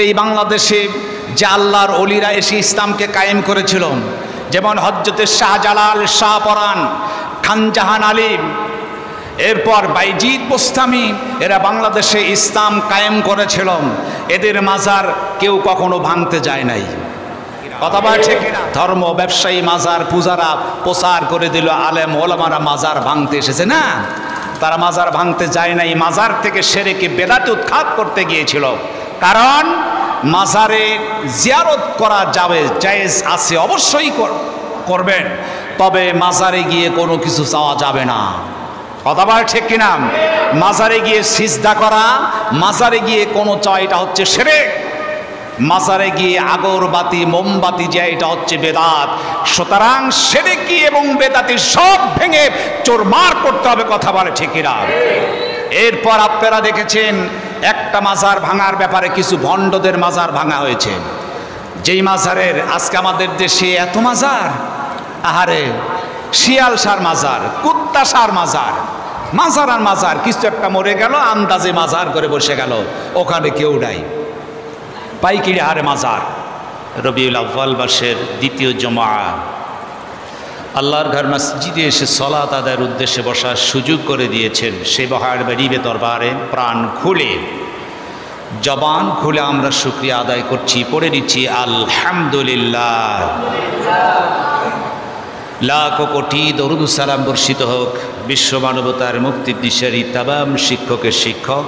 এই বাংলাদেশে যে আল্লাহর ওলিরা এসে ইসলামকে কায়েম করেছিল, যেমন হযরতে শাহজালাল, শাহপরান, খানজাহান আলিম, এরপর বাইজিদ বোস্তামি, এরা বাংলাদেশে ইসলাম কায়েম করেছিল। এদের মাজার কেউ কখনো ভাঙতে যায় নাই। কথা বলা ঠিক না? ধর্ম ব্যবসায়ী মাজার পূজারা প্রচার করে দিল, আলেম ওলামারা মাজার ভাঙতে এসেছে না, তারা মাজার ভাঙতে যায় নাই। মাজার থেকে শিরকে বেদাত উৎখাত করতে গিয়েছিল। কারণ মাজারে জিয়ারত করা যাবে, জায়েজ আছে, অবশ্যই করবেন, তবে মাজারে গিয়ে কোনো কিছু চাওয়া যাবে না। কথা বলা ঠিক কিনা? মাজারে গিয়ে সিজদা করা, মাজারে গিয়ে কোনো চাওয়া, এটা হচ্ছে শিরক। মাজারে গিয়ে আগরবাতি মোমবাতি যে, এটা হচ্ছে বেদাত। সুতরাং শিরকি এবং বেদাতি সব ভেঙে চোরমার করতে হবে। কথা বলে ঠিক কিনা? এরপর আপনারা দেখেছেন একটা মাজার ভাঙার ব্যাপারে কিছু ভণ্ডদের মাজার ভাঙা হয়েছে। যেই মাজারের আজকে আমাদের দেশে এত মাজার, আহারে শিয়াল সার মাজার, কুত্তা সার মাজার, মাজার আর মাজার, কিছু একটা মরে গেল, আন্দাজে মাজার করে বসে গেল, ওখানে কেউ নাই। পাইকিরি হারে মাজার। রবিউল আউয়াল মাসের দ্বিতীয় জুমা আল্লাহর ঘর মসজিদে এসে সালাত আদায়ের উদ্দেশ্যে বসার সুযোগ করে দিয়েছেন। সে বহার বেরিবে দরবারে প্রাণ খুলে, জবান খুলে আমরা শুকরিয়া আদায় করছি, পড়ে নিচ্ছি আলহামদুলিল্লাহ। লাখ কোটি দরুদ সালাম বর্ষিত হোক বিশ্ব মানবতার মুক্তির দিশারি তামাম শিক্ষকের শিক্ষক,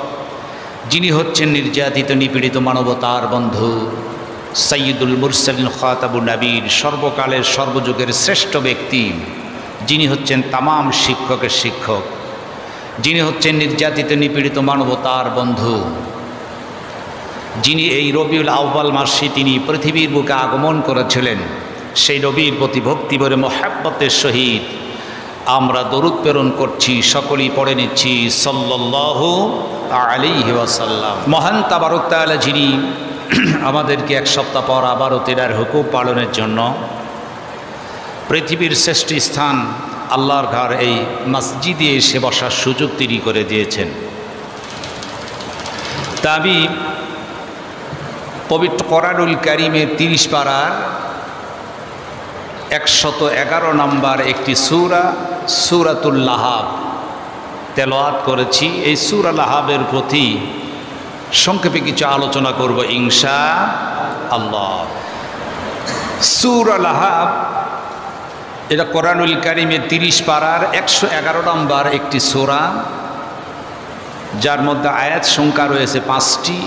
যিনি হচ্ছেন নির্যাতিত নিপীড়িত মানবতার বন্ধু, সাইয়্যিদুল মুরসালিন খাতাবুন নবীর, সর্বকালের সর্বযুগের শ্রেষ্ঠ ব্যক্তি, যিনি হচ্ছেন তামাম শিক্ষকের শিক্ষক, যিনি হচ্ছেন নির্যাতিত নিপীড়িত মানবতার বন্ধু, যিনি এই রবিউল আউয়াল মাসে তিনি পৃথিবীর বুকে আগমন করেছিলেন। সেই নবীর প্রতি ভক্তি ভরে মোহাব্বতের সহিত আমরা দরুদ প্রেরণ করছি, সকলেই পড়ে নিচ্ছি সাল্লাল্লাহু আলাইহি ওয়াসাল্লাম। মহান তাবারক তাআলা যিনি আমাদেরকে এক সপ্তাহ পর আবারও তেনার হুকুম পালনের জন্য পৃথিবীর শ্রেষ্ঠ স্থান আল্লাহর ঘর এই মসজিদে এসে বসার সুযোগ তিনি করে দিয়েছেন। তা আমি পবিত্র কোরআনুল কারীমের 30 পারার 111 নম্বর একটি সূরা, সূরাতুল লাহাব তেলাওয়াত করেছি। এই সূরা লাহাবের প্রতি সংক্ষেপে কিছু আলোচনা করব ইনশাআল্লাহ। সূরা লাহাব এটা কোরআনুল কারীমের 30 পারার 111 নম্বর একটি সূরা, যার মধ্যে আয়াত সংখ্যা রয়েছে 5টি,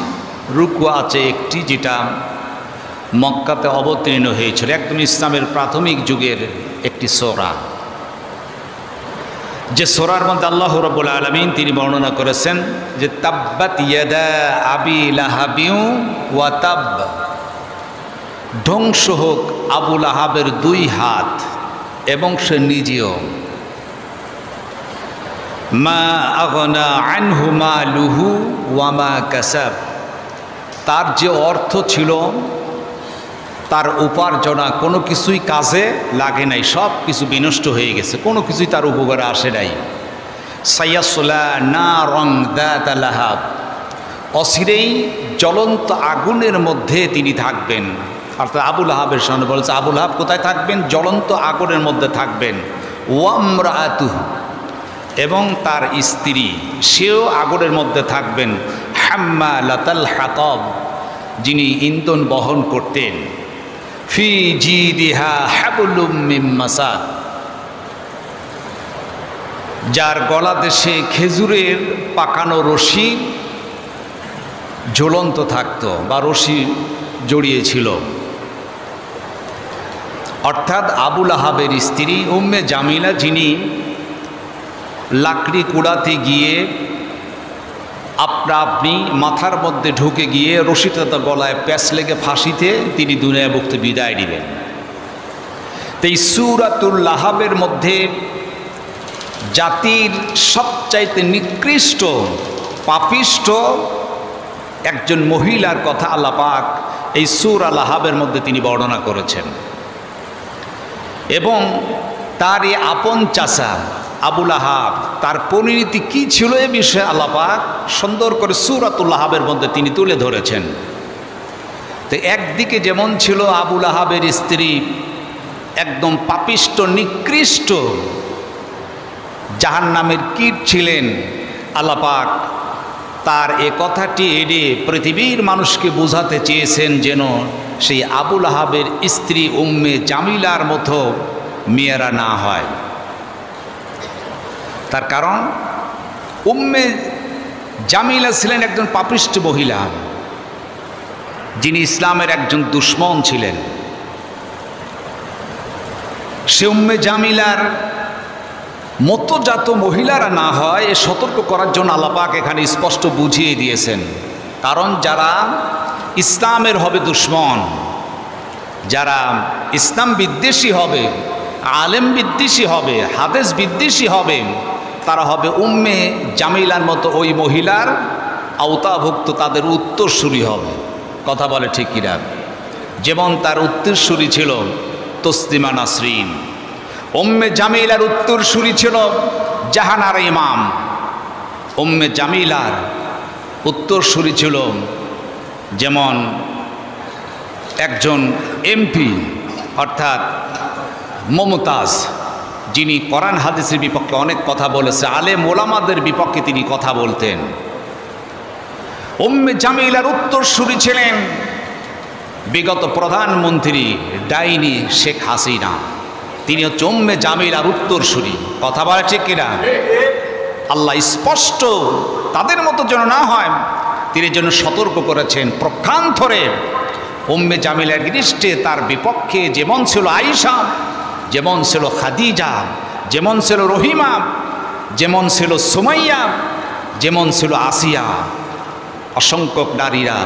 রুকু আছে একটি, যেটা মক্কাতে অবতীর্ণ হয়েছিল। একদম ইসলামের প্রাথমিক যুগের একটি সূরা, যে সূরার মধ্যে আল্লাহ রাব্বুল আলামিন তিনি বর্ণনা করেছেন যে তাব্বাত ইয়াদা আবি লাহাবিউ ওয়া তাব, ধ্বংস হোক আবু লাহাবের 2 হাত এবং সে নিজেও। মা আগনা আনহু মালুহু ওয়া মা কাসাব, তার যে অর্থ ছিল, তার উপার্জনা কোনো কিছুই কাজে লাগে নাই, সব কিছু বিনষ্ট হয়ে গেছে, কোনো কিছুই তার উপকারে আসে নাই। সায়াসলা নারং যাতা লাহাব, অচিরেই জ্বলন্ত আগুনের মধ্যে তিনি থাকবেন। অর্থাৎ আবু লাহাবের সামনে বলছে, আবু লাহাব কোথায় থাকবেন? জ্বলন্ত আগুনের মধ্যে থাকবেন। ওয়ামরাআতুহু, এবং তার স্ত্রী সেও আগুনের মধ্যে থাকবেন। হাম্মালাতাল হাতাব, যিনি ইন্ধন বহন করতেন। ফি জিদিহা হাবলুম মিন মাসাদ, যার গলা দেশে খেজুরের পাকানো রশি ঝুলন্ত থাকত বা রশি জড়িয়েছিল। অর্থাৎ আবু লাহাবের স্ত্রী উম্মে জামিলা, যিনি লাকড়ি কুড়াতে গিয়ে আপনি মাথার মধ্যে ঢুকে গিয়ে রশিটা গলায় প্যাঁচ লেগে ফাঁসিতে তিনি দুনিয়া মুক্তি বিদায় নেবেন। তো এই সূরাতুল লাহাবের মধ্যে জাতির সবচাইতে নিকৃষ্ট পাপিষ্ঠ একজন মহিলার কথা আল্লাহ পাক এই সূরা লাহাবের মধ্যে তিনি বর্ণনা করেছেন, এবং তার এই আপন চাচা আবু লাহাব তার পরিণতি কি ছিল এ বিষয়ে আল্লাহ পাক সুন্দর করে সূরাতুল লাহাবের মধ্যে তিনি তুলে ধরেছেন। তো একদিকে যেমন ছিল আবুল আহাবের স্ত্রী একদম পাপিষ্ট নিকৃষ্ট জাহান্নামের কীট ছিলেন, আল্লাহ পাক তার এ কথাটি এড়ে পৃথিবীর মানুষকে বোঝাতে চেয়েছেন যেন সেই আবুল আহাবের স্ত্রী উম্মে জামিলার মতো মেয়েরা না হয়। তার কারণ উম্মে জামিলা ছিলেন একজন পাপিষ্ট মহিলা, যিনি ইসলামের একজন দুশমন ছিলেন। সে উম্মে জামিলার মতজাত মহিলারা না হয় এ সতর্ক করার জন্য আল্লাহ পাক এখানে স্পষ্ট বুঝিয়ে দিয়েছেন। কারণ যারা ইসলামের হবে দুশমন, যারা ইসলাম বিদ্বেষী হবে, আলেম বিদ্বেষী হবে, হাদিস বিদ্বেষী হবে, তারা হবে উম্মে জামিলার মতো ওই মহিলার আওতাভুক্ত, তাদের উত্তরসূরি হবে। কথা বলে ঠিক কিনা? যেমন তার উত্তরসূরি ছিল তসলিমা নাসরিন, উম্মে জামিলার উত্তরসূরি ছিল জাহানার ইমাম, উম্মে জামিলার উত্তরসূরি ছিল যেমন একজন এমপি অর্থাৎ মমতাজ, যিনি কোরআন হাদিসের বিপক্ষে অনেক কথা বলেছে, আলেম ওলামাদের বিপক্ষে তিনি কথা বলতেন। উম্মে জামিলার উত্তরসূরি ছিলেন বিগত প্রধানমন্ত্রী ডাইনি শেখ হাসিনা, তিনি হচ্ছে উম্মে জামিলার উত্তরসূরি। কথা বলে ঠিক কিনা? আল্লাহ স্পষ্ট তাদের মতো যেন না হয় তিনি যেন সতর্ক করেছেন প্রক্ষান্তরে। উম্মে জামিলার দৃষ্টে তার বিপক্ষে যেমন ছিল আয়েশা, যেমন ছিল খাদিজা, যেমন ছিল রহিমা, যেমন ছিল সুমাইয়া, যেমন ছিল আসিয়া, অসংখ্য নারীরা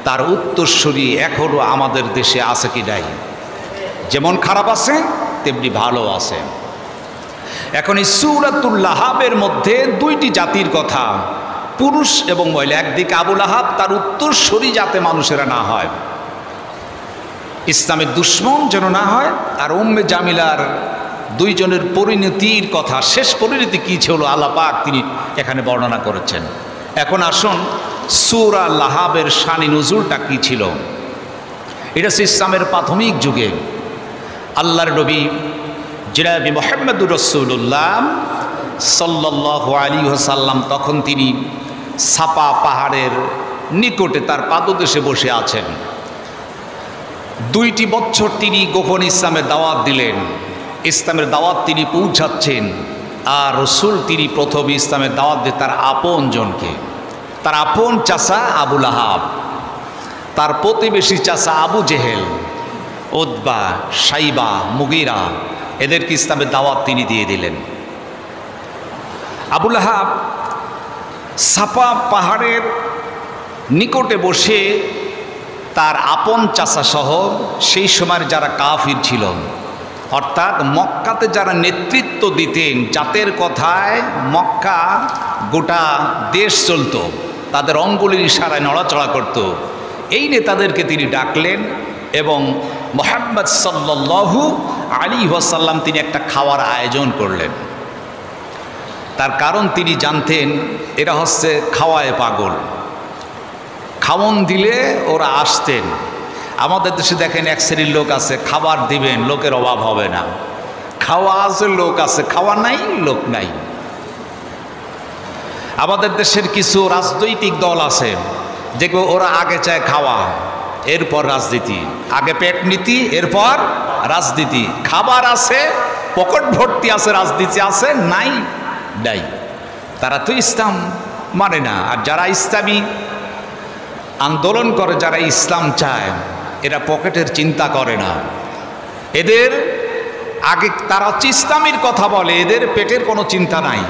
তার উত্তরসূরি এখনও আমাদের দেশে আছে কি নাই? যেমন খারাপ আছে তেমনি ভালো আছে। এখন এই সূরাতুল লাহাবের মধ্যে দুইটি জাতির কথা, পুরুষ এবং মহিলা। একদিকে আবুল আহাব, তার উত্তরসূরি যাতে মানুষেরা না হয়, ইসলামের দুশমন যেন না হয়। আর উম্মে জামিলার দুইজনের পরিণতির কথা, শেষ পরিণতি কী ছিল আল্লাহ পাক তিনি এখানে বর্ণনা করেছেন। এখন আসুন সূরা লাহাবের শানি নুজুলটা কী ছিল। এটা হচ্ছে ইসলামের প্রাথমিক যুগে আল্লাহর নবী জনাবে মুহাম্মদুর রাসূলুল্লাহ সাল্লাল্লাহু আলাইহি ওয়াসাল্লাম তখন তিনি সাফা পাহাড়ের নিকটে তার পাদদেশে বসে আছেন। 2টি বছর তিনি গোপন ইসলামের দাওয়াত দিলেন, ইসলামের দাওয়াত তিনি পৌঁছাচ্ছেন। আর রসুল তিনি প্রথম ইসলামের দাওয়াত দিয়ে তার আপন জনকে, তার আপন চাচা আবুল আহাব, তার প্রতিবেশী চাচা আবু জেহেল, উতবা, সাইবা, মুগিরা, এদেরকে ইসলামের দাওয়াত তিনি দিয়ে দিলেন। আবুল আহাব সাফা পাহাড়ের নিকটে বসে তার আপন চাচা সহ সেই সময়ের যারা কাফির ছিল, অর্থাৎ মক্কাতে যারা নেতৃত্ব দিতেন, জাতের কথায় মক্কা গোটা দেশ চলত, তাদের অঙ্গুলির ইশারায় নড়াচড়া করত, এই নেতাদেরকে তিনি ডাকলেন এবং মুহাম্মদ সাল্লাল্লাহু আলাইহি ওয়াসাল্লাম তিনি একটা খাওয়ার আয়োজন করলেন। তার কারণ তিনি জানতেন এরা হচ্ছে খাওয়ায় পাগল, খাওয়ন দিলে ওরা আসতেন। আমাদের দেশে দেখেন এক শ্রেণীর লোক আছে, খাবার দিবেন লোকের অভাব হবে না, খাওয়া আছে লোক আছে, খাওয়া নাই লোক নাই। আমাদের দেশের কিছু রাজনৈতিক দল আছে যেগুলো ওরা আগে চায় খাওয়া, এরপর রাজনীতি, আগে পেট নীতি এরপর রাজনীতি। খাবার আছে, পকেট ভর্তি আছে, রাজনীতি আছে নাই নাই। তারা তো ইসলাম মানে না। আর যারা ইসলামী আন্দোলন করে, যারা ইসলাম চায়, এরা পকেটের চিন্তা করে না। এদের আগে তারা হচ্ছে ইসলামের কথা বলে, এদের পেটের কোনো চিন্তা নাই।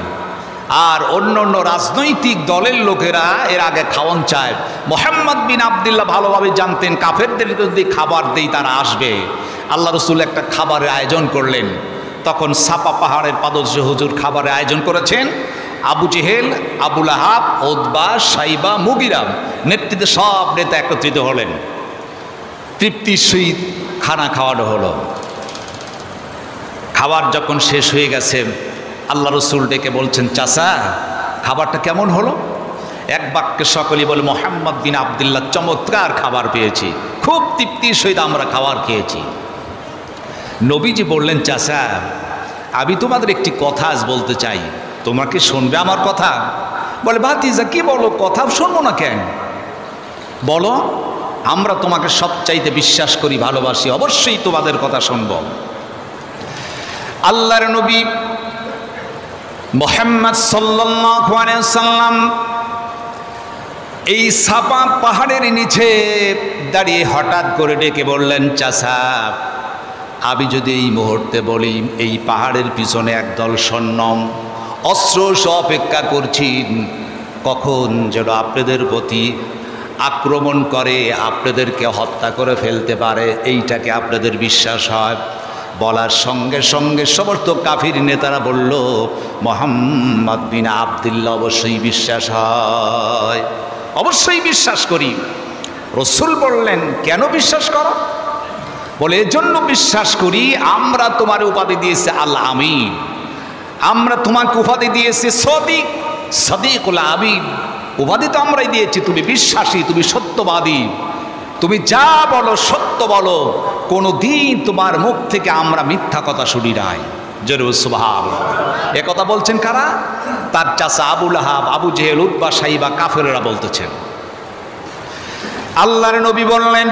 আর অন্য অন্য রাজনৈতিক দলের লোকেরা এর আগে খাওয়ান চায়। মুহাম্মদ বিন আবদুল্লাহ ভালোভাবে জানতেন কাফেরদের যদি খাবার দেই তারা আসবে। আল্লাহ রসুল একটা খাবারের আয়োজন করলেন। তখন সাফা পাহাড়ের পাদদেশে হুজুর খাবারের আয়োজন করেছেন। আবু জেহেল, আবুল আহাব, উতবা, সাইবা, মুগিরা নেতৃত্বে সব নেতা একত্রিত হলেন। তৃপ্তির সহিত খানা খাওয়ানো হলো। খাবার যখন শেষ হয়ে গেছে আল্লাহ রসুল ডেকে বলছেন, চাচা খাবারটা কেমন হলো? এক বাক্যে সকলেই বলে মোহাম্মদ বিন আবদুল্লাহ চমৎকার খাবার পেয়েছি, খুব তৃপ্তির সহিত আমরা খাবার খেয়েছি। নবীজি বললেন, চাচা আমি তোমাদের একটি কথা আজ বলতে চাই, তোমরা কি শুনবে আমার কথা? বলে, ভাতিজা কি বলো, কথা শুনবো না কেন, বলো। আমরা তোমাকে সবচাইতে বিশ্বাস করি, ভালোবাসি, অবশ্যই তোমাদের কথা শুনব। আল্লাহর নবী মুহাম্মদ সাল্লাল্লাহু আলাইহি ওয়াসাল্লাম এই সাফা পাহাড়ের নিচে দাঁড়িয়ে হঠাৎ করে ডেকে বললেন, চাচা আমি যদি এই মুহূর্তে বলি এই পাহাড়ের পিছনে একদল সৈন্য অস্ত্র সহ অপেক্ষা করছেন, কখন যেন আপনাদের প্রতি আক্রমণ করে আপনাদেরকে হত্যা করে ফেলতে পারে, এইটাকে আপনাদের বিশ্বাস হয়? বলার সঙ্গে সঙ্গে সমস্ত কাফির নেতারা বলল, মুহাম্মদ বিন আবদুল্লাহ অবশ্যই বিশ্বাস হয়, অবশ্যই বিশ্বাস করি। রাসূল বললেন, কেন বিশ্বাস করো? বলে, এজন্য বিশ্বাস করি, আমরা তোমার উপাধি দিয়েছি আল আমিন, আমরা তোমাকে উপাধি দিয়েছি সদিক, সদিকুল আমিন, উপাধি তো আমরাই দিয়েছি, তুমি বিশ্বাসী, তুমি সত্যবাদী, তুমি যা বলো সত্য বলো, কোনো দিন তোমার মুখ থেকে আমরা মিথ্যা কথা শুনি নাই। জরুর সুবহানাল্লাহ। এ কথা বলছেন কারা? তার চাচা আবু লাহাব, আবু জেহেল, উতবা, সাইবা কাফেররা বলতেছেন। আল্লাহর নবী বললেন,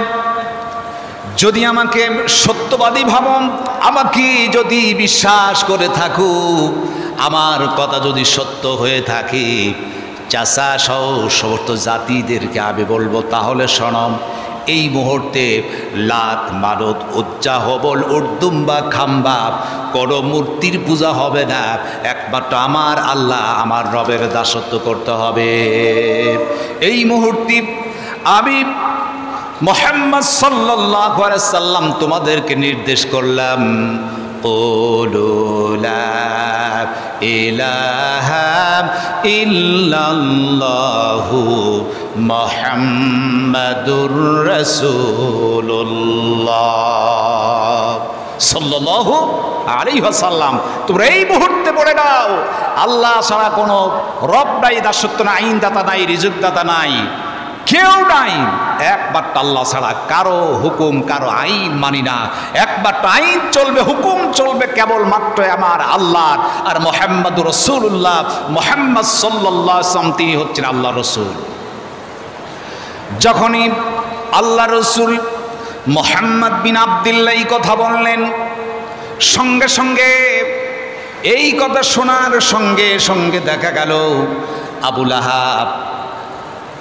যদি আমাকে সত্যবাদী ভাবো, আমাকে যদি বিশ্বাস করে থাকো, আমার কথা যদি সত্য হয়ে থাকে, চাচা সহ সমস্ত জাতিদেরকে আমি বলবো, তাহলে শোনো, এই মুহূর্তে লাত, মানত, উজ্জা, হবল, উর্দুম্বা, খাম্বা কোনো মূর্তির পূজা হবে না, একমাত্র আমার আল্লাহ, আমার রবের দাসত্ব করতে হবে। এই মুহূর্তে আমি মুহাম্মদ সাল্লাল্লাহু আলাইহি সাল্লাম তোমাদেরকে নির্দেশ করলাম, কুলু লা ইলাহা ইল্লাল্লাহু মুহাম্মাদুর রাসূলুল্লাহ সাল্লাল্লাহু আলাইহি ওয়াসাল্লাম। তোমরা এই মুহূর্তে পড়ে দাও, আল্লাহ ছাড়া কোনো রব নাই, দাসত্ব নাই, আইনদাতা নাই, রিজুকদাতা নাই, কেউ নাই, একমাত্র আল্লাহ ছাড়া কারো হুকুম, কারো আইন মানি না, একমাত্র আইন চলবে, হুকুম চলবে কেবলমাত্র আমার আল্লাহর। আর মুহাম্মাদুর রাসূলুল্লাহ, মুহাম্মদ সাল্লাল্লাহু আলাইহি ওয়াসাল্লাম তিনি হচ্ছেন আল্লাহ রসুল। যখনই আল্লাহ রসুল মুহাম্মদ বিন আবদুল্লাহ এই কথা বললেন, সঙ্গে সঙ্গে এই কথা শোনার সঙ্গে সঙ্গে দেখা গেল আবু লাহাব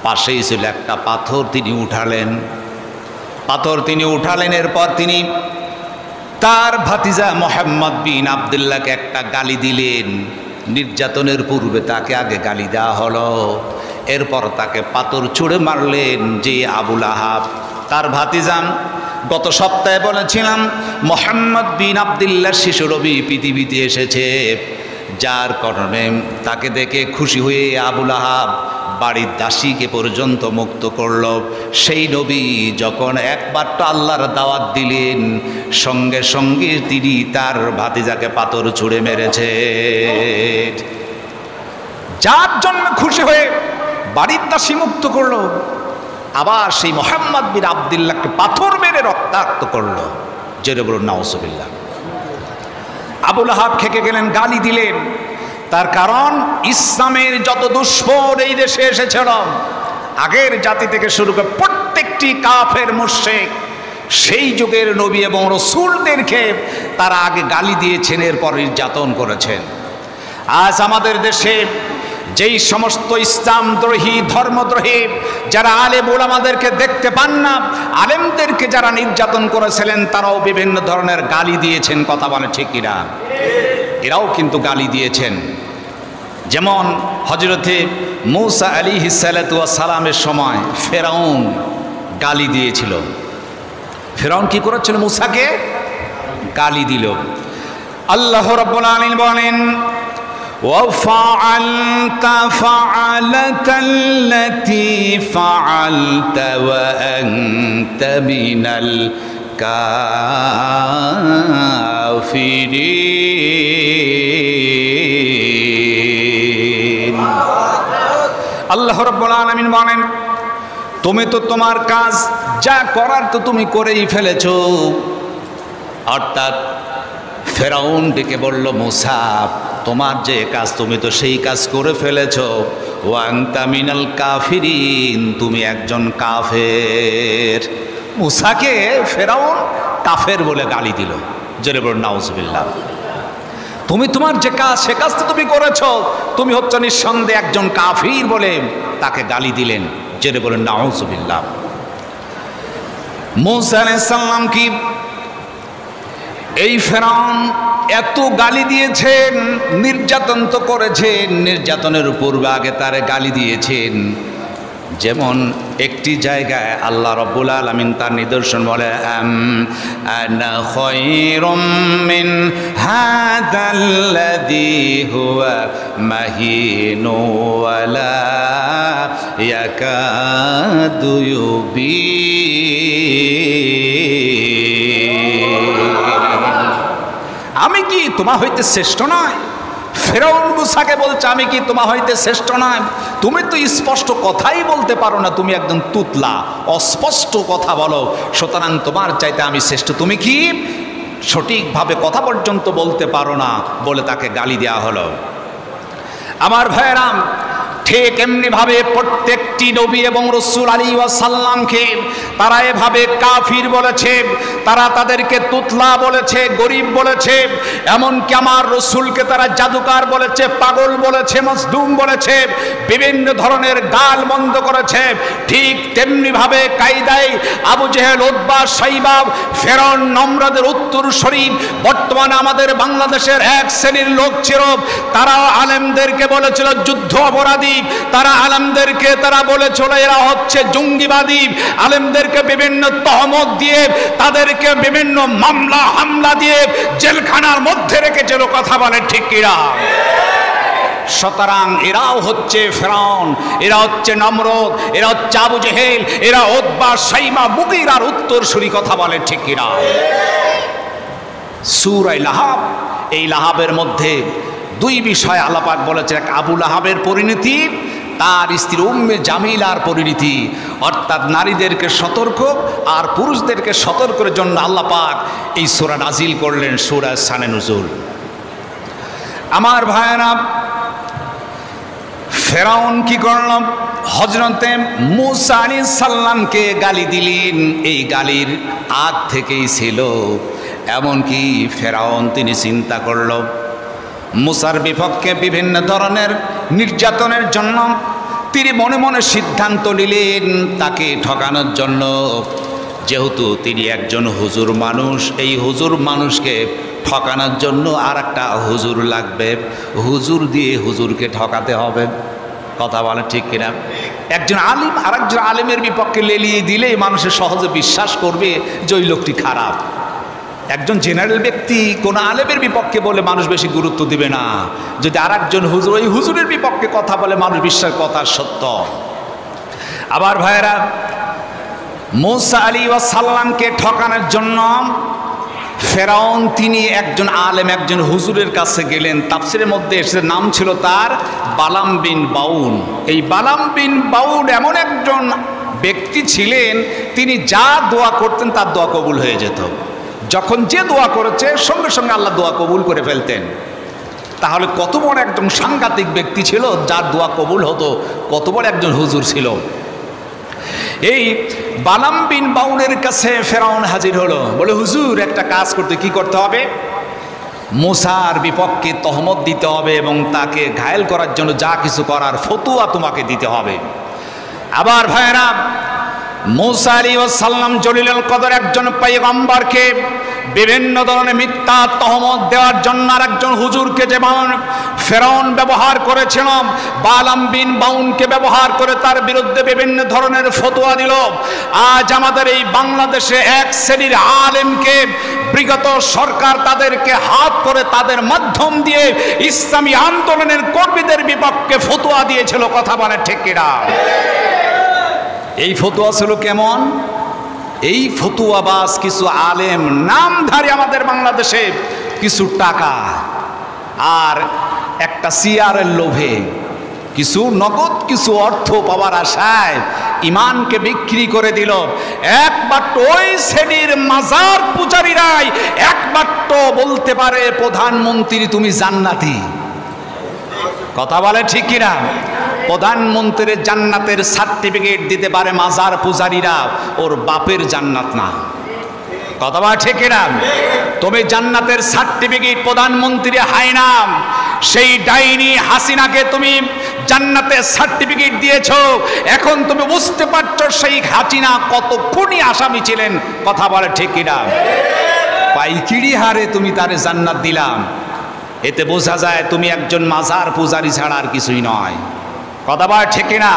পাশেই ছিল একটা পাথর, তিনি উঠালেন, পাথর তিনি উঠালেন। এরপর তিনি তার ভাতিজা মুহাম্মদ বিন আবদুল্লাহকে একটা গালি দিলেন। নির্যাতনের পূর্বে তাকে আগে গালি দেওয়া হলো, এরপর তাকে পাথর ছুঁড়ে মারলেন। যে আবু লাহাব তার ভাতিজান, গত সপ্তাহে বলেছিলাম মুহাম্মদ বিন আবদুল্লাহর শিশু নবী পৃথিবীতে এসেছে, যার কারণে তাকে দেখে খুশি হয়ে আবু লাহাব বাড়ির দাসীকে পর্যন্ত মুক্ত করল। সেই নবী যখন একমাত্র আল্লাহর দাওয়াত দিলেন, সঙ্গে সঙ্গে তিনি তার ভাতিজাকে পাথর ছুঁড়ে মেরেছে। যার জন্য খুশি হয়ে বাড়ির দাসী মুক্ত করলো, আবার সেই মুহাম্মদ বিন আবদুল্লাহকে পাথর মেরে রক্তাক্ত করলো। জেরে বলুন নাউজুবিল্লাহ। আবু লাহাব খেকে গেলেন, গালি দিলেন। তার কারণ ইসলামের যত দুশ্মন এই দেশে এসেছিল, আগের জাতি থেকে শুরু করে প্রত্যেকটি কাফের মুশরিক সেই যুগের নবী এবং রসুলদেরকে তারা আগে গালি দিয়েছেন, এরপর নির্যাতন করেছেন। আজ আমাদের দেশে যেই সমস্ত ইসলামদ্রোহী, ধর্মদ্রোহী যারা আলেম ওলামাদেরকে দেখতে পান না, আলেমদেরকে যারা নির্যাতন করেছিলেন, তারাও বিভিন্ন ধরনের গালি দিয়েছেন। কথা বলে ঠিক কিনা? এরাও কিন্তু গালি দিয়েছেন। যেমন হযরতে মূসা আলাইহিস সালাতু ওয়াস সালামের সময় ফেরাউন গালি দিয়েছিল। ফেরাউন কি করেছিল? মূসাকে গালি দিল। আল্লাহ রাব্বুল আলামিন বলেন, وَفَعَلْتَ فَعَلَتَ الَّتِي فَعَلْتَ وَأَنْتَ مِنَ الْكَافِرِينَ। আল্লাহ রাব্বুল আলামিন বলেন, তুমি তো তোমার কাজ যা করার তো তুমি করেই ফেলেছো। অর্থাৎ ফেরাউন ডেকে বলল, মূসা তোমার যে কাজ তুমি তো সেই কাজ করে ফেলেছো। ওয়া আনতা মিনাল কাফিরিন, তুমি একজন কাফের। মূসাকে ফেরাউন কাফের বলে গালি দিল। জোরে বলুন নাউজুবিল্লাহ। তুমি তোমার যে কাজ সে কাজ তো তুমি করেছো, তুমি হচ্ছে নিঃসন্দেহে একজন কাফির বলে তাকে গালি দিলেন। জোরে বলুন নাউজুবিল্লাহ। মূসা আলাইহিস সালাম কি এই ফেরাউন এত গালি দিয়েছেন, নির্যাতন তো করেছেন, নির্যাতনের পূর্বে আগে তারে গালি দিয়েছেন। যেমন একটি জায়গায় আল্লাহ রাব্বুল আলামিন তার নিদর্শন বলে, আনা খায়রুম মিন হাযাল্লাযী হুয়া মাহিনু ওয়ালা ইয়াকাদু ইউবিন। আমি কি তোমার হইতে শ্রেষ্ঠ নয়? ফেরাউন মূসাকে বলছে, আমি কি তোমার হইতে শ্রেষ্ঠ নয়? তুমি তো স্পষ্ট কথাই বলতে পারো না, তুমি একদম তুতলা, অস্পষ্ট কথা বলো, সুতরাং তোমার চাইতে আমি শ্রেষ্ঠ। তুমি কি সঠিকভাবে কথা পর্যন্ত বলতে পারো না বলে তাকে গালি দেওয়া হলো। আমার ভাইয়েরা, ঠিক এমনিভাবে প্রত্যেকটি নবী এবং রসুল আলাইহিস সালামকে তারা এভাবে কাফির বলেছে, তারা তাদেরকে তুতলা বলেছে, গরিব বলেছে, এমনকি আমার রসুলকে তারা জাদুকার বলেছে, পাগল বলেছে, মজদুম বলেছে, বিভিন্ন ধরনের গাল মন্দ করেছে। ঠিক তেমনিভাবে কায়দায় আবু জেহেল, উতবা, শাইবা, ফেরাউন, নমরুদের উত্তরসূরি বর্তমানে আমাদের বাংলাদেশের এক শ্রেণীর লোক ছিল। তারা আলেমদেরকে বলেছিল যুদ্ধ অপরাধী, তারা আলেমদেরকে তারা বলেছিল এরা হচ্ছে জঙ্গিবাদী। আলেমদেরকে বিভিন্ন তহমত দিয়ে, তাদেরকে বিভিন্ন মামলা হামলা দিয়ে জেলখানার মধ্যে রেখেছিল। কথা বলে ঠিক কিনা? সুতরাং এরাও হচ্ছে ফেরাউন, এরা হচ্ছে নমরুদ, এরা হচ্ছে আবু জেহেল, এরা উতবা, শাইবা, মুগীরার উত্তরসূরি। কথা বলে ঠিক কিনা? সূরা লাহাব, এই লাহাবের মধ্যে দুই বিষয় আল্লাহ পাক বলেছে, এক আবু লাহাবের পরিণতি, তার স্ত্রী উম্মে জামিলার পরিণতি। অর্থাৎ নারীদেরকে সতর্ক আর পুরুষদেরকে সতর্কের জন্য আল্লাহ পাক এই সূরা নাজিল করলেন, সূরা শানে নুজুল। আমার ভাইয়েরা, ফেরাউন কি করল? হযরতে মূসা আলাইহিস সালামকে গালি দিলেন। এই গালির আগ থেকেই ছিল, এমনকি ফেরাউন তিনি চিন্তা করল মূসার বিপক্ষে বিভিন্ন ধরনের নির্যাতনের জন্য। তিনি মনে মনে সিদ্ধান্ত নিলেন তাকে ঠকানোর জন্য, যেহেতু তিনি একজন হুজুর মানুষ, এই হুজুর মানুষকে ঠকানোর জন্য আর একটা হুজুর লাগবে, হুজুর দিয়ে হুজুরকে ঠকাতে হবে। কথা বলে ঠিক কিনা? একজন আলিম আর একজন আলিমের বিপক্ষে লেলিয়ে দিলেই মানুষের সহজে বিশ্বাস করবে যে ওই লোকটি খারাপ। একজন জেনারেল ব্যক্তি কোন আলেমের বিপক্ষে বলে মানুষ বেশি গুরুত্ব দিবে না। যদি আর একজন হুজুর ওই হুজুরের বিপক্ষে কথা বলে মানুষ বিশ্বাস কথা সত্য। আবার ভাইয়েরা, মূসা আলাইহিস সালামকে ঠকানোর জন্য ফেরাউন তিনি একজন আলেম, একজন হুজুরের কাছে গেলেন। তাফসিরের মধ্যে এসে নাম ছিল তার বালাম বিন বাউন। এই বালাম বিন বাউন এমন একজন ব্যক্তি ছিলেন, তিনি যা দোয়া করতেন তার দোয়া কবুল হয়ে যেত। যখন যে দোয়া করেছে সঙ্গে সঙ্গে আল্লাহ দোয়া কবুল করে ফেলতেন। তাহলে কত বড় একজন সাংঘাতিক ব্যক্তি ছিল যার দোয়া কবুল হতো, কত বড় একজন হুজুর ছিল। এই বালাম বিন বাউনের কাছে ফেরাউন হাজির হলো, বলে হুজুর একটা কাজ করতে, কি করতে হবে? মূসার বিপক্ষে তহমত দিতে হবে এবং তাকে ঘায়েল করার জন্য যা কিছু করার ফতোয়া তোমাকে দিতে হবে। আবার ভাইরা, মূসা আলাইহিস সালাম জলিলুল কদর একজন পয়গম্বরকে বিভিন্ন ধরনের মিথ্যা তহমত দেওয়ার জন্য আর একজন হুজুরকে যেমন ফেরাউন ব্যবহার করেছিল, বালাম বিন বাউনকে ব্যবহার করে তার বিরুদ্ধে বিভিন্ন ধরনের ফতোয়া দিল। আজ আমাদের এই বাংলাদেশে এক শ্রেণীর আলেমকে বিগত সরকার তাদেরকে হাত করে তাদের মাধ্যম দিয়ে ইসলামী আন্দোলনের কর্মীদের বিপক্ষে ফতোয়া দিয়েছিল। কথা বলে ঠিক কিনা? এই ফতোয়া ছিল কেমন? এই ফতুয়াবাজ কিছু আলেম নামধারী আমাদের বাংলাদেশে কিছু টাকা আর একটা চেয়ারের লোভে কিছু নগদ কিছু অর্থ পাওয়ার আশায় ইমানকে বিক্রি করে দিল। একবার ওই শ্রেণীর মাজার পূজারীরাই একবার বলতে পারে প্রধানমন্ত্রী তুমি জান্নাতি। কথা বলে ঠিক কিনা? প্রধানমন্ত্রীর জান্নাতের সার্টিফিকেট দিতে পারে মাজার পূজারীরা, ওর বাপের জান্নাত না। কথা বলে ঠিক কিনা? তুমি জান্নাতের সার্টিফিকেট প্রধানমন্ত্রী হায়না সেই ডাইনি হাসিনাকে তুমি জান্নাতের সার্টিফিকেট দিয়েছো। এখন তুমি বুঝতে পারছো সেই হাসিনা কত খুনি আসামি ছিলেন। কথা বলে ঠিক কিনা? পাইকিরি হারে তুমি তারে জান্নাত দিলাম। এতে বোঝা যায় তুমি একজন মাজার পূজারী ছাড়া আর কিছুই নয়। কথা বলে ঠিক কিনা?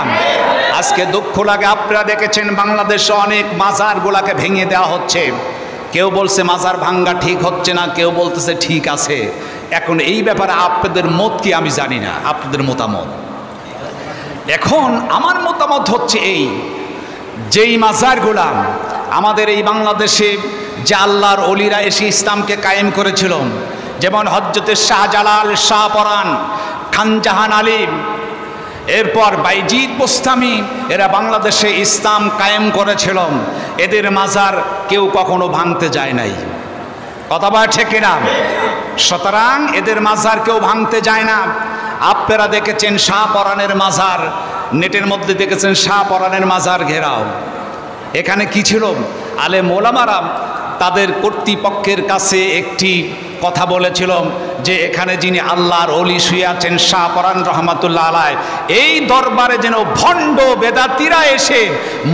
আজকে দুঃখ লাগে, আপনারা দেখেছেন বাংলাদেশে অনেক মাজারগুলাকে ভেঙে দেওয়া হচ্ছে। কেউ বলছে মাজার ভাঙ্গা ঠিক হচ্ছে না, কেউ বলতেছে ঠিক আছে। এখন এই ব্যাপারে আপনাদের মত কি আমি জানি না, আপনাদের মতামত। এখন আমার মতামত হচ্ছে এই, যেই মাজারগুলা আমাদের এই বাংলাদেশে যে আল্লাহর ওলিরা এসে ইসলামকে কায়েম করেছিল, যেমন হযরত শাহজালাল, শাহপরান, খানজাহান আলীম, এরপর বাইজিদ বোস্তামি, এরা বাংলাদেশে ইসলাম কায়েম করেছিল। এদের মাজার কেউ কখনো ভাঙতে যায় নাই। কথা বলা ঠিক কিনা? সুতরাং এদের মাজার কেউ ভাঙতে যায় না। আপনারা দেখেছেন শাহপরানের মাজার, নেটের মধ্যে দেখেছেন শাহপরানের মাজার ঘেরাও। এখানে কি ছিল? আলেম ওলামারা তাদের কর্তৃপক্ষের কাছে একটি কথা বলেছিল যে এখানে যিনি আল্লাহর ওলি শুয়ে আছেন শাহপরান রহমাতুল্লাহ আলাইহ, এই দরবারে যেন ভণ্ড বেদাতিরা এসে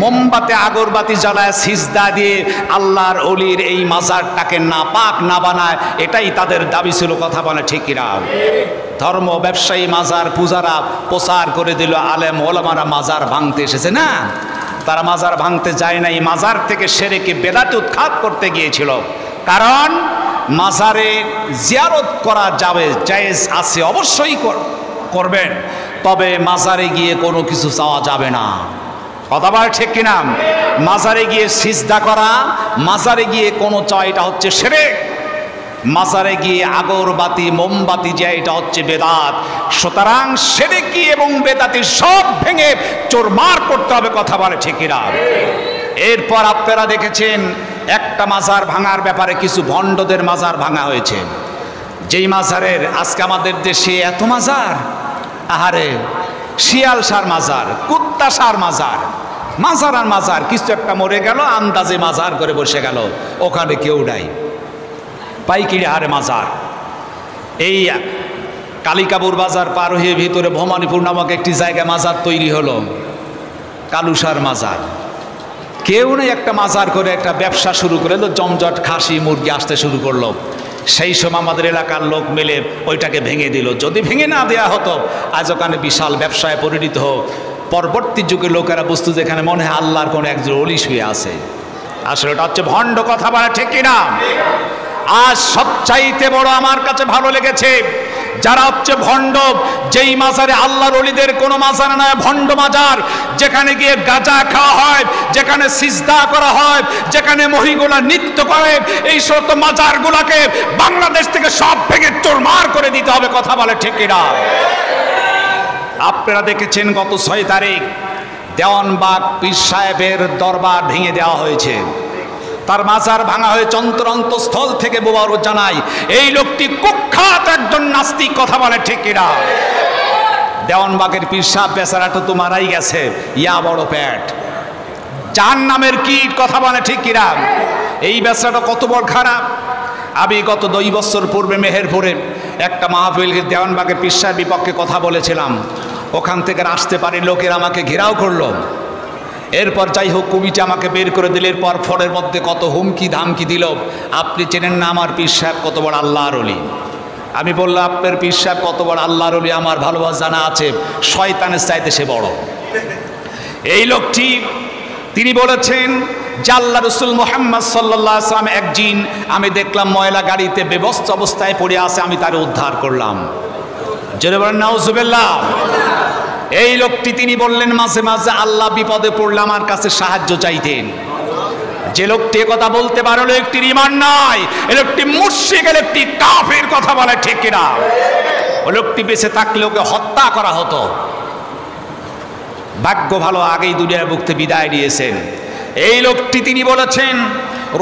মোমবাতি আগরবাতি জ্বালায় সিজদা দিয়ে আল্লাহর ওলির এই মাজারটাকে নাপাক না বানায়, এটাই তাদের দাবি ছিল। কথা বলে ঠিক কিনা? ধর্ম ব্যবসায়ী মাজার পূজারা প্রচার করে দিল আলেম ওলামারা মাজার ভাঙতে এসেছে। না, তারা মাজার ভাঙতে যায় নাই, মাজার থেকে শিরকে বেদাত উৎখাত করতে গিয়েছিল। কারণ মাজারে জিয়ারত করা যাবে, জায়েজ আছে, অবশ্যই করবেন, তবে মাজারে গিয়ে কোনো কিছু চাওয়া যাবে না। কথা বলে ঠিক কিনা? মাজারে গিয়ে সিজদা করা, মাজারে গিয়ে কোনো চাওয়া, এটা হচ্ছে শিরক। মাজারে গিয়ে আগরবাতি মোমবাতি যে এটা হচ্ছে বেদাত। সুতরাং শিরকি এবং বেদাতি সব ভেঙে চোরমার করতে হবে। কথা বলে ঠিক কিনা? এরপর আপনারা দেখেছেন একটা মাজার ভাঙার ব্যাপারে কিছু ভণ্ডদের মাজার ভাঙা হয়েছে। যেই মাজারের আজকে আমাদের দেশে এত মাজার, আহারে শিয়াল সার মাজার, কুত্তা সার মাজার, মাজার আর মাজার, কিছু একটা মরে গেল আন্দাজে মাজার করে বসে গেল, ওখানে কেউ নাই। পাইকিরি হারে মাজার। এই কালিকাপুর বাজার পার হয়ে ভিতরে ভবানীপুর নামক একটি জায়গায় মাজার তৈরি হলো, কালুসার মাজার। কেউ নেই, একটা মাজার করে একটা ব্যবসা শুরু করে তো জমজট খাসি মুরগি আসতে শুরু করলো। সেই সময় আমাদের এলাকার লোক মিলে ওইটাকে ভেঙে দিল। যদি ভেঙে না দেওয়া হতো আজ ওখানে বিশাল ব্যবসায় পরিণত হোক। পরবর্তী যুগে লোকেরা বুঝতো যেখানে মনে হয় আল্লাহর কোনো একজন ওলি শুয়ে আছে। আসলে ওটা হচ্ছে ভণ্ড। কথা বলা ঠিক কিনা? আজ সবচাইতে বড় আমার কাছে ভালো লেগেছে যারা হচ্ছে ভণ্ড, যেই মাজারে আল্লাহর ওলিদের কোনো মাজার নয়, ভণ্ড মাজার, যেখানে গিয়ে গাঁজা খাওয়া হয়, যেখানে সিজদা করা হয়, যেখানে মহিলা নৃত্য করে, এই সমস্ত মাজারগুলোকে বাংলাদেশ থেকে সব ভেঙে চোরমার করে দিতে হবে। কথা বলে ঠিক কিনা? আপনারা দেখেছেন গত 6 তারিখ দেওয়ানবাগ পীর সাহেবের দরবার ভেঙে দেওয়া হয়েছে, তার মাজার ভাঙা হয়ে অন্তরস্থল থেকে মোবারক জানাই এই লোকটি কুখ্যাত একজন নাস্তিক। কথা বলে ঠিক কিনা? দেওয়ানবাগের পীর সাহেব বেচারাটা তো মারাই গেছে, ইয়া বড় পেট, জাহান্নামের কীট। কথা বলে ঠিক কিনা? এই বেচারাটা কত বড় খারাপ। আমি গত 2 বছর পূর্বে মেহেরপুরে একটা মাহফিল দেওয়ানবাগের পীর সাহেব বিপক্ষে কথা বলেছিলাম। ওখান থেকে আসতে পারি, লোকের আমাকে ঘেরাও করলো। এরপর যাই হোক কমিটি আমাকে বের করে দিল। এরপর ফোনের মধ্যে কত হুমকি ধামকি দিল, আপনি চেনেন না আমার পীর সাহেব কত বড় আল্লাহর ওলি। আমি বললাম আপনার পীর সাহেব কত বড় আল্লাহর ওলি আমার ভালোবাসা জানা আছে, শয়তানের চাইতে সে বড়। এই লোকটি তিনি বলেছেন যে আল্লাহ রসুল মুহাম্মদ সাল্লাল্লাহু আলাইহি ওয়াসাল্লাম এক জিন আমি দেখলাম ময়লা গাড়িতে বেবস্থ অবস্থায় পড়ে আছে, আমি তারে উদ্ধার করলাম। জোরে বলেন নাউজুবিল্লাহ। এই লোকটি তিনি বললেন মাঝে মাঝে আল্লাহ বিপদে পড়লে আমার কাছে সাহায্য চাইতেন। যে লোকটি কথা বলতে পারলো একটির ঈমান নাই, এই লোকটি মুশরিক, এই লোকটি কাফের। কথা বলে ঠিক কিনা? ওই লোকটি বেঁচে থাকলে ওকে হত্যা করা হতো। ভাগ্য ভালো, আগেই দুনিয়ার মুক্তি বিদায় নিয়েছেন। এই লোকটি তিনি বলেছেন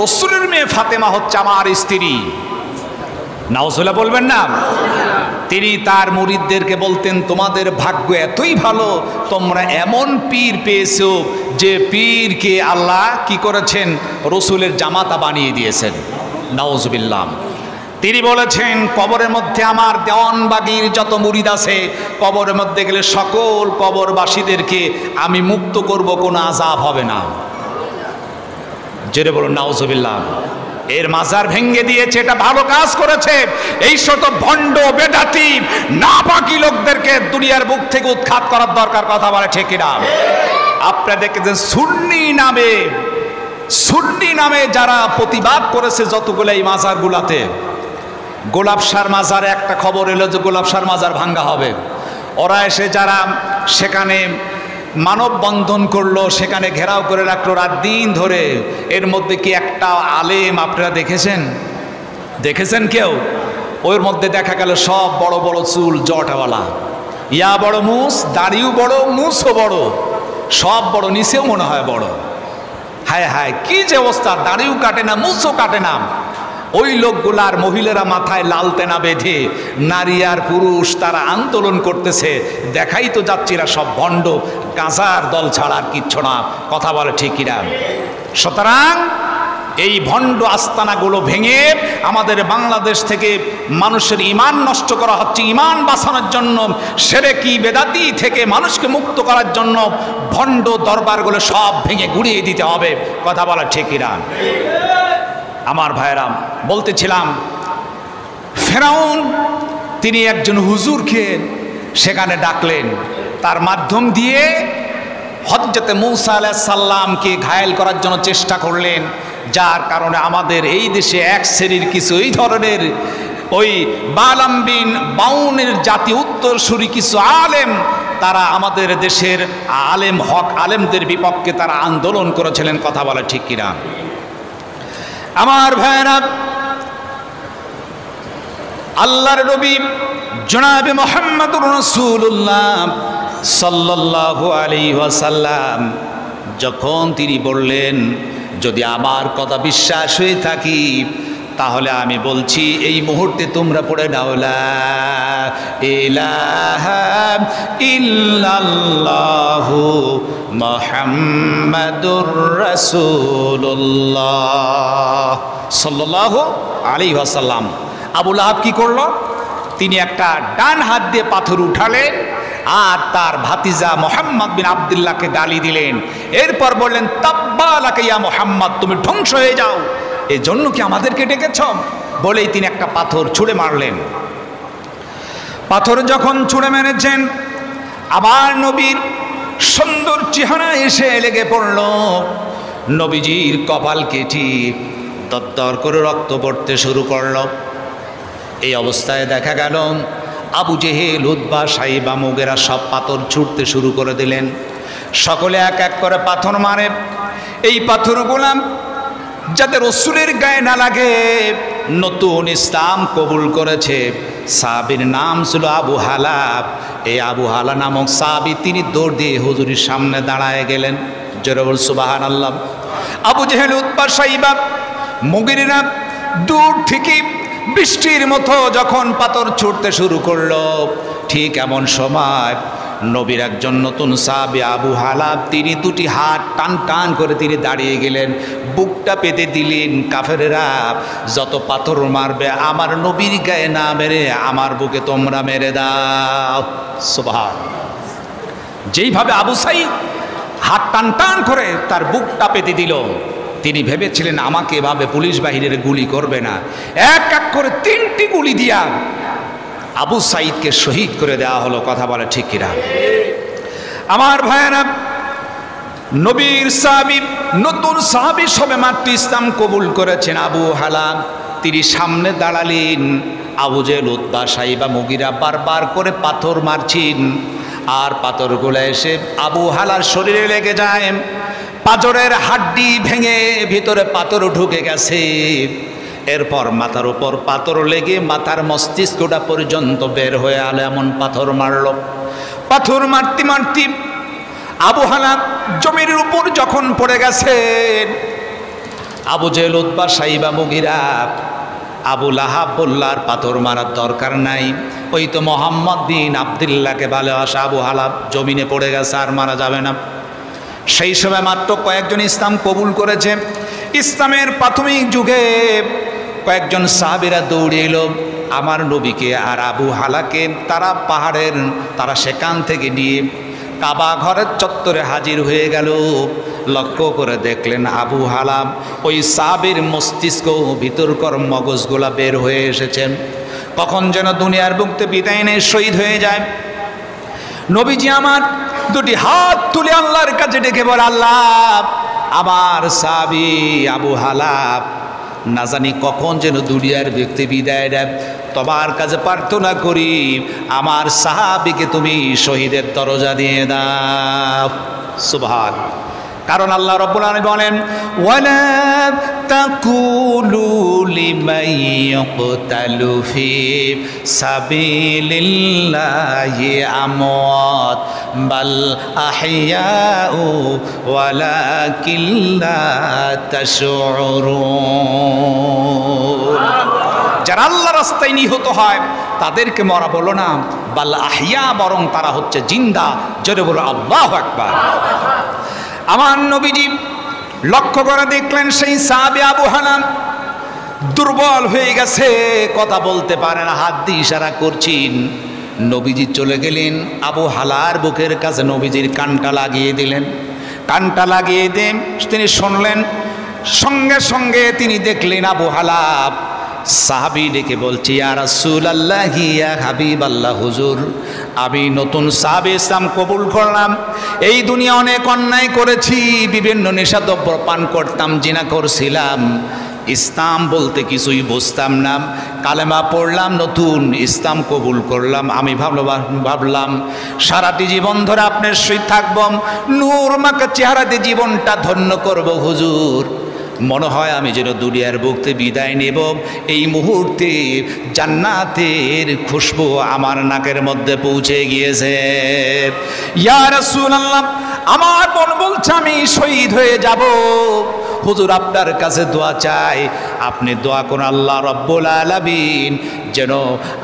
রসুলের মেয়ে ফাতেমা হচ্ছে আমার স্ত্রী। নাউজুবিল্লাহ বলবেন না? তিনি তার মুরিদদেরকে বলতেন তোমাদের ভাগ্য এতই ভালো, তোমরা এমন পীর পেয়েছো যে পীরকে আল্লাহ কি করেছেন, রসুলের জামাতা বানিয়ে দিয়েছেন। নাউজুবিল্লাহ। তিনি বলেছেন কবরের মধ্যে আমার দেওয়ানবাগির যত মুরিদ আছে, কবরের মধ্যে গেলে সকল কবরবাসীদেরকে আমি মুক্ত করব, কোনো আযাব হবে না। জেরে বলুন নাউজুবিল্লাহ। এর মাজার ভেঙে দিয়েছে, এটা ভালো কাজ করেছে। এই শত ভণ্ড বেদাতি নাপাকি লোকদেরকে দুনিয়ার বুক থেকে উৎখাত করার দরকার, কথা বলে ঠিক কিনা? আপনারা দেখেছেন সুন্নি নামে যারা প্রতিবাদ করেছে যতগুলো এই মাজারগুলাতে, গোলাপশার মাজারে একটা খবর এলো যে গোলাপশার মাজার ভাঙ্গা হবে। ওরা এসে যারা সেখানে মানববন্ধন করলো, সেখানে ঘেরাও করে রাখলো রাত দিন ধরে। এর মধ্যে কি একটা আলেম আপনারা দেখেছেন কেউ? ওর মধ্যে দেখা গেল সব বড় বড় চুল, জটাওয়ালা, ইয়া বড় মুস, দাড়িও বড়, মুসও বড়, সব বড়, নিচেও মনে হয় বড়। হায় হায়, কি যে অবস্থা! দাড়িও কাটে না, মুসও কাটে না। ওই লোকগুলার মহিলারা মাথায় লাল তেনা বেঁধে, নারী আর পুরুষ তারা আন্দোলন করতেছে। দেখাই তো যাচ্ছিরা সব ভণ্ড, গাঁজার দল ছাড়া আর কিচ্ছু না, কথা বলে ঠিক কিনা? সুতরাং এই ভণ্ড আস্তানাগুলো ভেঙে আমাদের বাংলাদেশ থেকে মানুষের ঈমান নষ্ট করা হচ্ছে। ঈমান বাঁচানোর জন্য, শিরকি বেদাতি থেকে মানুষকে মুক্ত করার জন্য ভণ্ড দরবারগুলো সব ভেঙে গুড়িয়ে দিতে হবে, কথা বলা ঠিক কিনা? আমার ভাইরা, বলতেছিলাম ফেরাউন তিনি একজন হুজুরকে সেখানে ডাকলেন, তার মাধ্যম দিয়ে হযরতে মূসা আলাইহিস সালামকে ঘায়েল করার জন্য চেষ্টা করলেন। যার কারণে আমাদের এই দেশে এক শ্রেণীর কিছু এই ধরনের ওই বালাম বিন বাউনের জাতি উত্তরসূরি কিছু আলেম, তারা আমাদের দেশের আলেমদের বিপক্ষে তারা আন্দোলন করেছিলেন, কথা বলে ঠিক কিনা? আমার ভাইরা, আল্লাহর নবী জনাবে মুহাম্মদুর রাসূলুল্লাহ সাল্লাল্লাহু আলাইহি ওয়াসাল্লাম যখন তিনি বললেন যদি আমার কথা বিশ্বাস হয়ে থাকি তাহলে আমি বলছি এই মুহূর্তে তোমরা পড়ে নাও লা ইলাহা ইল্লাল্লাহু মুহাম্মাদুর রাসূলুল্লাহ সাল্লাল্লাহু আলাইহি ওয়াসাল্লাম। আবু লাহাব কি করলো? তিনি একটা ডান হাত দিয়ে পাথর উঠালেন আর তার ভাতিজা মুহাম্মদ বিন আব্দুল্লাহকে গালি দিলেন। এরপর বললেন তাব্বা লাকা ইয়া মুহাম্মদ, তুমি ধ্বংস হয়ে যাও, এই জন্য কি আমাদেরকে ডেকেছ? বলেই তিনি একটা পাথর ছুঁড়ে মারলেন। পাথর যখন ছুঁড়ে মেরেছেন, আবার নবীর সুন্দর চেহারা এসে লেগে পড়ল। নবীজির কপাল কেটে দরদর করে রক্ত পড়তে শুরু করল। এই অবস্থায় দেখা গেল আবু জেহেল, উতবা, সাইবা, মুগেরা সব পাথর ছুঁড়তে শুরু করে দিলেন। সকলে এক এক করে পাথর মারে। এই পাথরগুলো যাতে রসুলের গায়ে না লাগে, নতুন ইসলাম কবুল করেছে, সাহাবীর নাম ছিল আবু হালাব। এই আবু হালা নামক সাহাবী তিনি দৌড় দিয়ে হুজুরের সামনে দাঁড়ায় গেলেন। জোরে বল সুবহানাল্লাহ। আবু জেহেল, উতবা, সাইবা, মুগিরা দূর থেকে বৃষ্টির মতো যখন পাথর ছুটতে শুরু করলো, ঠিক এমন সময় নবীর একজন নতুন সাহাবী আবু হালাব তিনি দুটি হাত টান টান করে তিনি দাঁড়িয়ে গেলেন, বুকটা পেতে দিলেন। কাফেরেরা যত পাথর মারবে আমার নবীর গায়ে না মেরে আমার বুকে তোমরা মেরে দাও। সুবহানাল্লাহ। যেইভাবে আবু সাইদ হাত টান টান করে তার বুকটা পেতে দিল, তিনি ভেবেছিলেন আমাকে এভাবে পুলিশ বাহিনীর গুলি করবে না, এক এক করে 3টি গুলি দিয়া আবু সাইদকে শহীদ করে দেওয়া হলো। কথা বলে ঠিক কিনা? আমার ভাইয়েরা, নবীর সাহাবী, নতুন সাহাবী সবে মাত্র ইসলাম কবুল করেছেন আবু হালাব, তিনি সামনে দাঁড়ালেন। আবু জেহেল, উতবা, সাইবা, মুগিরা বারবার করে পাথর মারছেন, আর পাথরগুলো এসে আবু হালার শরীরে লেগে যায়। পাঁজরের হাড্ডি ভেঙে ভিতরে পাথর ঢুকে গেছে। এরপর মাথার উপর পাথর লেগে মাথার মস্তিষ্কটা পর্যন্ত বের হয়ে আলো এমন পাথর মারল। পাথর মারতে মারতে আবু হালা জমির উপর যখন পড়ে গেছেন, আবু জেহেল, উতবা, সাইবা, মুগিরা, আবু লাহাব বলল আর পাথর মারার দরকার নাই, ওই তো মোহাম্মদ বিন আবদুল্লাহকে ভালোবাসা আবু হালাব জমিনে পড়ে গেছে, আর মারা যাবে না। সেই সময় মাত্র কয়েকজন ইসলাম কবুল করেছে। ইসলামের প্রাথমিক যুগে কয়েকজন সাহাবীরা দৌড়ে এলো আমার নবীকে আর আবু হালাকে তারা সেখান থেকে নিয়ে কাবা ঘরের চত্বরে হাজির হয়ে গেল। লক্ষ্য করে দেখলেন আবু হালাম ওই সাহাবীর মস্তিষ্ক ভিতরকর মগজগুলা বের হয়ে এসেছেন, কখন যেন দুনিয়ার বুকতে বিদায় নিয়ে শহীদ হয়ে যায়। নবীজি আমার দুটি হাত তুলে আল্লাহর কাছে ডেকে বলে, আল্লাহ, আমার সাহাবী আবু হালাব না জানি কখন যেন দুনিয়ার ব্যক্তি বিদায় দেয়, তোমার কাছে প্রার্থনা করি আমার সাহাবীকে তুমি শহীদের দরজা দিয়ে দাও। সুবহান। কারণ আল্লাহ রাব্বুল আলামিন বলেন, ওয়ালা তাকুলু লিমান ইয়াকতালু ফি সাবিলিল্লাহি আমওয়াত বাল আহইয়াউ ওয়ালাকিন লা তাশউরুন। যারা আল্লাহর রাস্তায় নিহত হয় তাদেরকে মরা বলো না, বাল আহইয়া, বরং তারা হচ্ছে জিন্দা। জোরে বলো আল্লাহু আকবার। আমার নবীজি লক্ষ্য করে দেখলেন সেই সাহাবী আবু হালাম দুর্বল হয়ে গেছে, কথা বলতে পারে না, হাত দিয়ে ইশারা করছেন। নবীজি চলে গেলেন আবু হালার বুকের কাছে, নবীজির কানটা লাগিয়ে দিলেন। কানটা লাগিয়ে দেন তিনি শুনলেন, সঙ্গে সঙ্গে তিনি দেখলেন আবু হালাব সাহাবী ডেকে বলছি, ইয়া রাসূলুল্লাহ, ইয়া হাবিবাল্লাহ, হুজুর আমি নতুন সাহাবী ইসলাম কবুল করলাম। এই দুনিয়া অনেক অন্যায় করেছি, বিভিন্ন নেশাদ্রব্য পান করতাম, জিনা করছিলাম, ইসলাম বলতে কিছুই বুঝতাম না। কালেমা পড়লাম, নতুন ইসলাম কবুল করলাম। আমি ভাবলাম সারাটি জীবন ধরে আপনার সহিত থাকব, নূর মাখা চেহারাতে জীবনটা ধন্য করব। হুজুর মনে হয় আমি যেন দুনিয়ার বুকতে বিদায় নেব, এই মুহূর্তে জান্নাতের খুশবু আমার নাকের মধ্যে পৌঁছে গিয়েছে। ইয়া রাসূলুল্লাহ, আমার মন বলছে আমি শহীদ হয়ে যাব। হুজুর আপনার কাছে দোয়া চাই, আপনি দোয়া করুন আল্লাহ রাব্বুল আলামিন যেন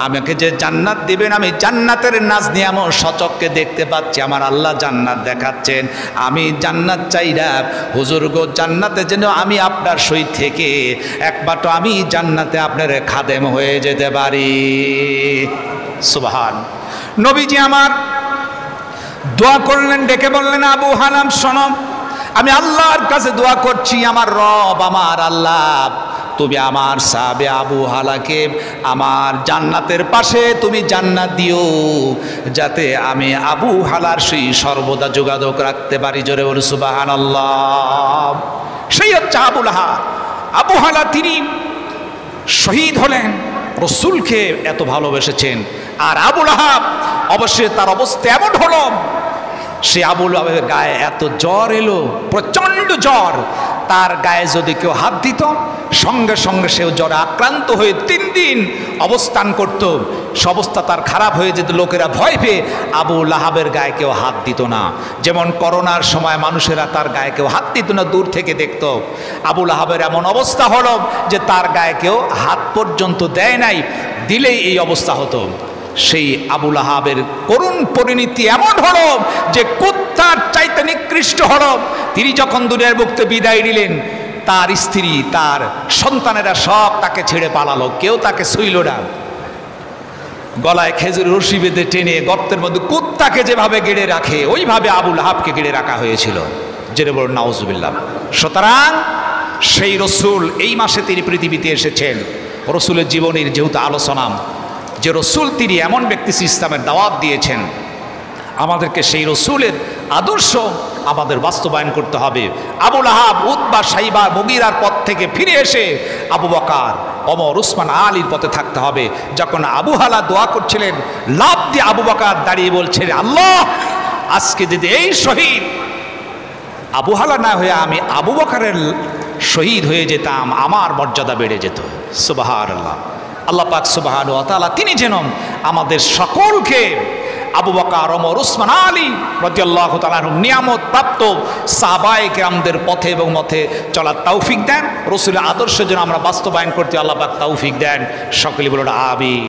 আমাকে যে জান্নাত দিবেন, আমি জান্নাতের নাজনিয়াম সচক্ষে দেখতে পাচ্ছি, আমার আল্লাহ জান্নাত দেখাচ্ছেন, আমি জান্নাত চাই না। হুজুর গো, জান্নাতে যেন আমি আপনার সহিত থেকে একবার তো আমি জান্নাতে আপনার খাদেম হয়ে যেতে পারি। সুবহান। নবীজি আমার দোয়া করলেন, ডেকে বললেন, আবু হালাম শোনো, আমি আল্লাহর কাছে দোয়া করছি, আমার রব, আমার আল্লাহ, তুমি আমার সাহাবে আবু হালাকে আমার জান্নাতের পাশে তুমি জান্নাত দিও, যাতে আমি আবু হালার সেই সর্বদা যোগাযোগ রাখতে পারি। জোরে বলুন সুবহানাল্লাহ। সেই হচ্ছে আবু লাহাব। আবু হালা তিনি শহীদ হলেন, রসুলকে এত ভালোবেসেছেন। আর আবু লাহাব অবশ্যই তার অবস্থা এমন হলো, সে আবু লাহাবের গায়ে এত জ্বর এলো, প্রচণ্ড জ্বর, তার গায়ে যদি কেউ হাত দিত সঙ্গে সঙ্গে সেও জ্বরে আক্রান্ত হয়ে 3 দিন অবস্থান করত। সে অবস্থা তার খারাপ হয়ে যেত, লোকেরা ভয় পেয়ে আবু লাহাবের গায়ে কেউ হাত দিত না। যেমন করোনার সময় মানুষেরা তার গায়ে কেউ হাত দিত না, দূর থেকে দেখত। আবু লাহাবের এমন অবস্থা হলো যে তার গায়ে কেউ হাত পর্যন্ত দেয় নাই, দিলেই এই অবস্থা হতো। সেই আবু লাহাবের করুণ পরিণতি এমন হলো যে কুত্তার চাইতে নিকৃষ্ট হলো। তিনি যখন দুনিয়ার বুকতে বিদায় নিলেন, তার স্ত্রী, তার সন্তানেরা সব তাকে ছেড়ে পালালো, কেউ তাকে ছুঁইল না। গলায় খেজুর রশি বেঁধে টেনে গর্তের মধ্যে কুত্তাকে যেভাবে গেড়ে রাখে, ওইভাবে আবু লাহাবকে গেড়ে রাখা হয়েছিল। জেনে বলুন নাউজুবিল্লাহ। সুতরাং সেই রসুল এই মাসে তিনি পৃথিবীতে এসেছেন। রসুলের জীবনের যেহেতু আলোচনা, যে রসুল তিনি এমন ব্যক্তি ইসলামের দাওয়াত দিয়েছেন, আমাদেরকে সেই রসুলের আদর্শ আমাদের বাস্তবায়ন করতে হবে। আবু লাহাব, উতবা, সাইবা, মুগীরার পথ থেকে ফিরে এসে আবু বকর, ওমর, উসমান, আলীর পথে থাকতে হবে। যখন আবু হালা দোয়া করছিলেন, লাফ দিয়ে আবু বকর দাঁড়িয়ে বলছেন, আল্লাহ, আজকে যদি এই শহীদ আবু হালা না হয়ে আমি আবু বকরের শহীদ হয়ে যেতাম, আমার মর্যাদা বেড়ে যেত। সুবহানাল্লাহ। আল্লাহ পাক সুবহানাহু ওয়া তাআলা তিনি যেন আমাদের সকলকে আবু বকর, ওমর, উসমান, আলী রাদিয়াল্লাহু তাআলা আনহুম নিয়ামত প্রাপ্ত সাহাবায়ে কেরামদের পথে এবং মতে চলার তৌফিক দেন। রাসূলের আদর্শ যেন আমরা বাস্তবায়ন করতে আল্লাহ পাক তৌফিক দেন। সকলে বলুন আমিন।